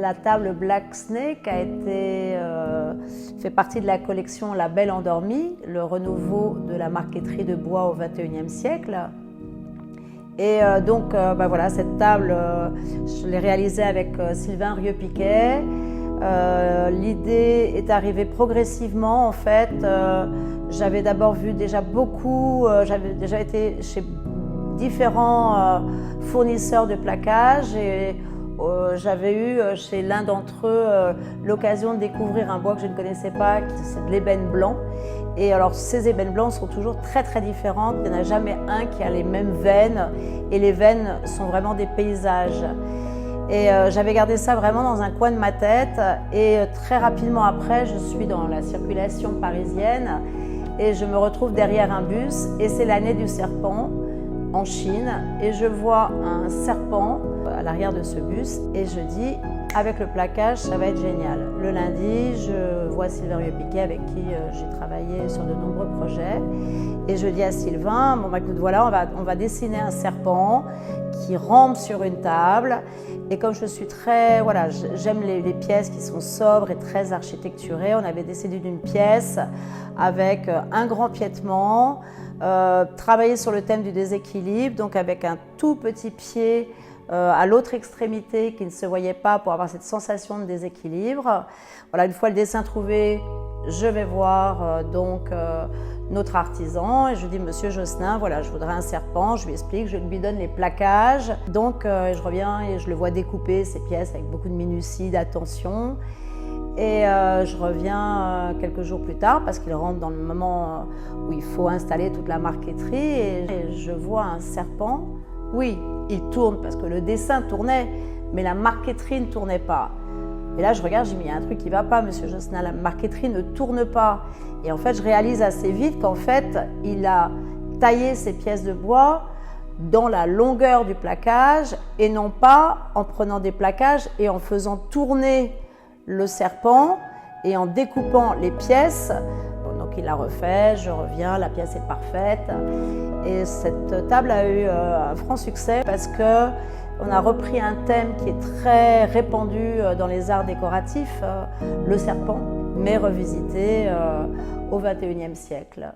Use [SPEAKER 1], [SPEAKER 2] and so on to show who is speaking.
[SPEAKER 1] La table Black Snake fait partie de la collection La Belle Endormie, le renouveau de la marqueterie de bois au XXIe siècle. Et voilà, cette table, je l'ai réalisée avec Sylvain Rieux-Piquet. L'idée est arrivée progressivement en fait. J'avais d'abord vu déjà beaucoup, j'avais déjà été chez différents fournisseurs de plaquage et j'avais eu chez l'un d'entre eux l'occasion de découvrir un bois que je ne connaissais pas, c'est de l'ébène blanc. Et alors ces ébènes blancs sont toujours très très différentes, il n'y en a jamais un qui a les mêmes veines et les veines sont vraiment des paysages. Et j'avais gardé ça vraiment dans un coin de ma tête et très rapidement après je suis dans la circulation parisienne et je me retrouve derrière un bus et c'est l'année du serpent en Chine et je vois un serpent à l'arrière de ce bus et je dis avec le plaquage ça va être génial. Le lundi je vois Sylvain Rieux-Piquet avec qui j'ai travaillé sur de nombreux projets et je dis à Sylvain, bon bah écoute voilà on va dessiner un serpent qui rampe sur une table et comme je suis très, voilà, j'aime les pièces qui sont sobres et très architecturées, on avait décidé d'une pièce avec un grand piétement, travailler sur le thème du déséquilibre, donc avec un tout petit pied à l'autre extrémité qui ne se voyait pas pour avoir cette sensation de déséquilibre. Voilà, une fois le dessin trouvé, je vais voir notre artisan et je dis monsieur Josselin, voilà, je voudrais un serpent, je lui explique, je lui donne les plaquages. Donc je reviens et je le vois découper ces pièces avec beaucoup de minutie, d'attention. Et je reviens quelques jours plus tard parce qu'il rentre dans le moment où il faut installer toute la marqueterie et je vois un serpent. Oui, il tourne parce que le dessin tournait, mais la marqueterie ne tournait pas. Et là, je regarde, je dis, mais il y a un truc qui ne va pas, monsieur Josselin, la marqueterie ne tourne pas. Et en fait, je réalise assez vite qu'en fait, il a taillé ces pièces de bois dans la longueur du plaquage et non pas en prenant des plaquages et en faisant tourner le serpent et en découpant les pièces. Bon, donc il l'a refait, je reviens, la pièce est parfaite. Et cette table a eu un franc succès parce que on a repris un thème qui est très répandu dans les arts décoratifs, le serpent, mais revisité au XXIe siècle.